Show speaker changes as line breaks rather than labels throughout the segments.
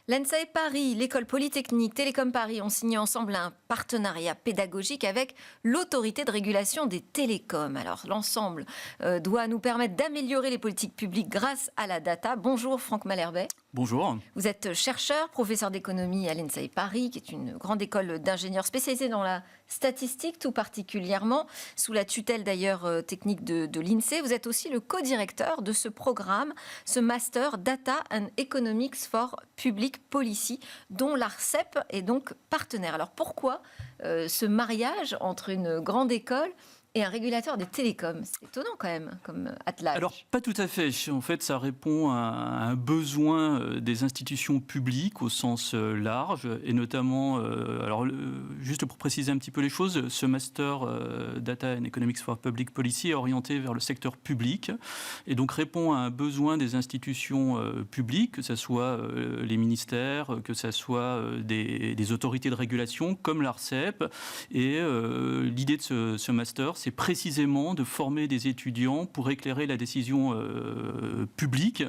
L'ENSA et Paris, l'École Polytechnique, Télécom Paris ont signé ensemble un partenariat pédagogique avec l'autorité de régulation des télécoms. Alors, l'ensemble doit nous permettre d'améliorer les politiques publiques grâce à la data. Bonjour Franck Malherbet.
Bonjour.
Vous êtes chercheur, professeur d'économie à l'ENSA et Paris, qui est une grande école d'ingénieurs spécialisée dans la statistique, tout particulièrement, sous la tutelle d'ailleurs technique de l'INSEE. Vous êtes aussi le co-directeur de ce programme, ce Master Data and Economics for Public Policy, dont l'ARCEP est donc partenaire. Alors pourquoi ce mariage entre une grande école et un régulateur des télécoms? C'est étonnant quand même, comme attelage.
Alors, pas tout à fait. En fait, ça répond à un besoin des institutions publiques au sens large, et notamment, juste pour préciser un petit peu les choses, ce Master Data and Economics for Public Policy est orienté vers le secteur public, et donc répond à un besoin des institutions publiques, que ce soit les ministères, que ce soit des autorités de régulation, comme l'ARCEP. Et l'idée de ce Master, c'est précisément de former des étudiants pour éclairer la décision publique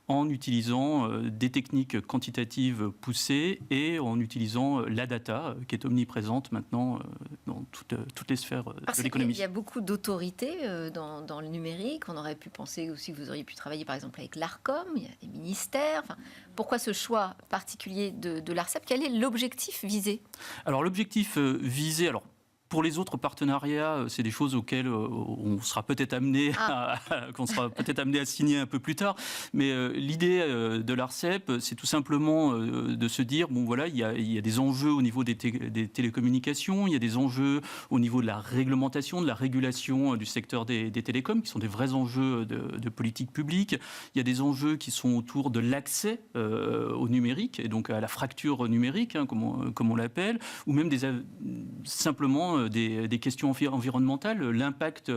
en utilisant des techniques quantitatives poussées et en utilisant la data qui est omniprésente maintenant dans toutes les sphères de l'économie.
Il y a beaucoup d'autorités dans le numérique. On aurait pu penser aussi que vous auriez pu travailler par exemple avec l'ARCOM, il y a des ministères. Enfin, pourquoi ce choix particulier de l'ARCEP? Quel est l'objectif visé?
Alors l'objectif visé... Pour les autres partenariats, c'est des choses auxquelles on sera peut-être amené à signer un peu plus tard. Mais l'idée de l'ARCEP, c'est tout simplement de se dire, bon voilà, il y a des enjeux au niveau des télécommunications, il y a des enjeux au niveau de la réglementation, de la régulation du secteur des télécoms, qui sont des vrais enjeux de politique publique. Il y a des enjeux qui sont autour de l'accès au numérique, et donc à la fracture numérique, comme on l'appelle, ou même simplement des questions environnementales, l'impact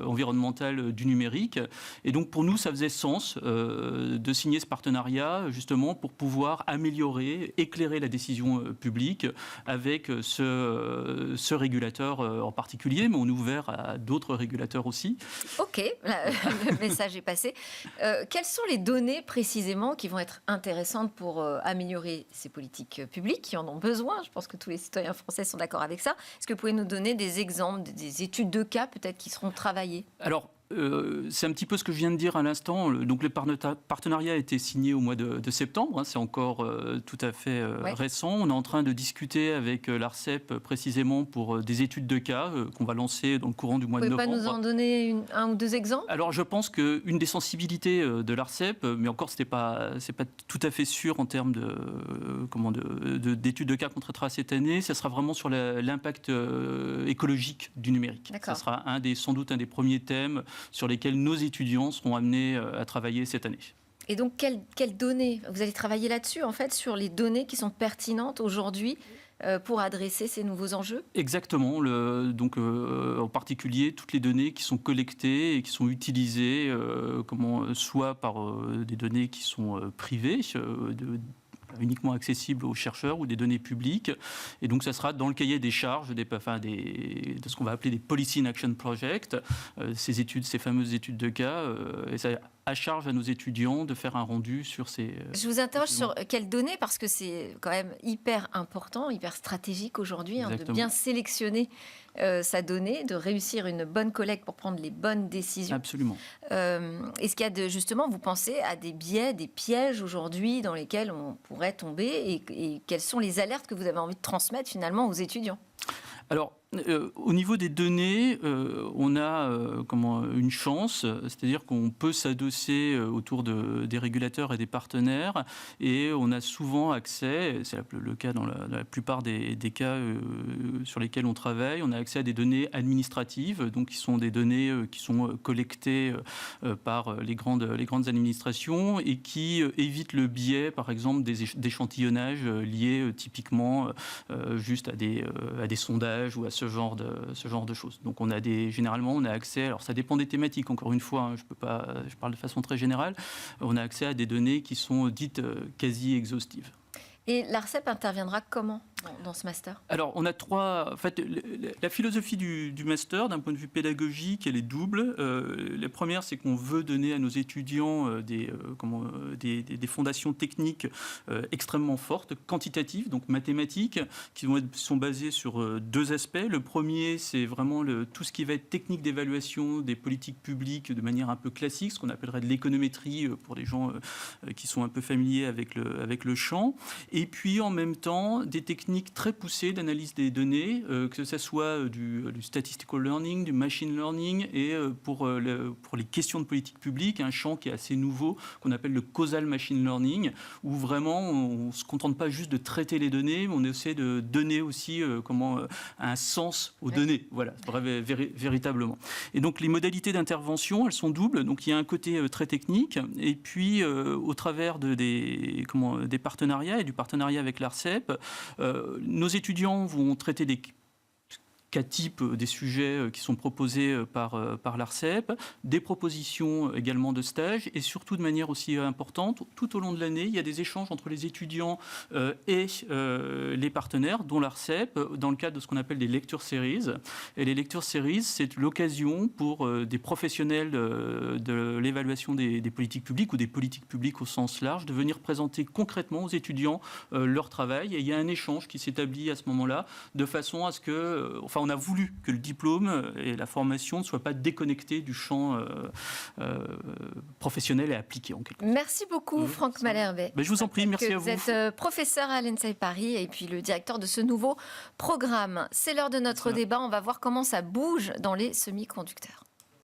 environnemental du numérique. Et donc pour nous, ça faisait sens de signer ce partenariat justement pour pouvoir améliorer, éclairer la décision publique avec ce régulateur en particulier, mais on est ouvert à d'autres régulateurs aussi.
Ok, le message est passé. Quelles sont les données précisément qui vont être intéressantes pour améliorer ces politiques publiques qui en ont besoin? Je pense que tous les citoyens français sont d'accord avec ça. Est-ce que vous pouvez nous donner des exemples, des études de cas peut-être qui seront travaillées?
Alors, c'est un petit peu ce que je viens de dire à l'instant. Donc, le partenariat a été signé au mois de septembre. C'est encore tout à fait récent. On est en train de discuter avec l'ARCEP précisément pour des études de cas qu'on va lancer dans le courant du mois de novembre.
Vous pouvez pas nous en donner un ou deux exemples?
Alors, je pense qu'une des sensibilités de l'ARCEP, mais encore, c'est pas tout à fait sûr en termes d'études de cas qu'on traitera cette année, ça sera vraiment sur l'impact écologique du numérique. Ça sera sans doute un des premiers thèmes sur lesquels nos étudiants seront amenés à travailler cette année.
Et donc, quelles données? Vous allez travailler là-dessus, en fait, sur les données qui sont pertinentes aujourd'hui pour adresser ces nouveaux enjeux?
Exactement. En particulier, toutes les données qui sont collectées et qui sont utilisées, soit par des données qui sont privées, uniquement accessibles aux chercheurs, ou des données publiques. Et donc, ça sera dans le cahier des charges de ce qu'on va appeler des Policy in Action Project, ces fameuses études de cas. Et ça à charge à nos étudiants de faire un rendu sur ces...
Je vous interroge sur quelles données, parce que c'est quand même hyper important, hyper stratégique aujourd'hui, de bien sélectionner sa donnée, de réussir une bonne collecte pour prendre les bonnes décisions.
Absolument.
Est-ce qu'il y a justement, vous pensez à des biais, des pièges aujourd'hui dans lesquels on pourrait tomber, et quelles sont les alertes que vous avez envie de transmettre finalement aux étudiants?
Alors, au niveau des données, on a une chance, c'est-à-dire qu'on peut s'adosser autour des régulateurs et des partenaires, et on a souvent accès, c'est le cas dans la plupart des cas sur lesquels on travaille, on a accès à des données administratives, donc qui sont des données qui sont collectées par les grandes administrations et qui évitent le biais, par exemple, d'échantillonnage liés typiquement juste à des sondages ou à ce genre de choses. Donc généralement on a accès, alors ça dépend des thématiques, encore une fois, je parle de façon très générale, on a accès à des données qui sont dites quasi exhaustives.
Et l'ARCEP interviendra comment dans ce master?
Alors, on a trois... En fait, la philosophie du master, d'un point de vue pédagogique, elle est double. La première, c'est qu'on veut donner à nos étudiants des fondations techniques extrêmement fortes, quantitatives, donc mathématiques, qui sont basées sur deux aspects. Le premier, c'est vraiment tout ce qui va être technique d'évaluation des politiques publiques de manière un peu classique, ce qu'on appellerait de l'économétrie pour les gens qui sont un peu familiers avec le champ. Et puis, en même temps, des techniques très poussées d'analyse des données, que ce soit du statistical learning, du machine learning, et pour les questions de politique publique, un champ qui est assez nouveau, qu'on appelle le causal machine learning, où vraiment on ne se contente pas juste de traiter les données, mais on essaie de donner aussi un sens aux données, voilà, véritablement. Et donc les modalités d'intervention, elles sont doubles, donc il y a un côté très technique, et puis au travers des partenariats et du partenariat avec l'ARCEP, nos étudiants vont traiter des cas types des sujets qui sont proposés par l'ARCEP, des propositions également de stages, et surtout de manière aussi importante, tout au long de l'année, il y a des échanges entre les étudiants et les partenaires, dont l'ARCEP, dans le cadre de ce qu'on appelle des lecture series. Et les lecture series, c'est l'occasion pour des professionnels de l'évaluation des politiques publiques ou des politiques publiques au sens large de venir présenter concrètement aux étudiants leur travail. Et il y a un échange qui s'établit à ce moment-là, de façon à ce que... on a voulu que le diplôme et la formation ne soient pas déconnectés du champ professionnel et appliqué en quelque sorte.
Merci beaucoup, Franck Malherbe.
Je vous en prie, merci à vous.
Vous êtes professeur à l'ENSAI Paris et puis le directeur de ce nouveau programme. C'est l'heure de notre débat. On va voir comment ça bouge dans les semi-conducteurs.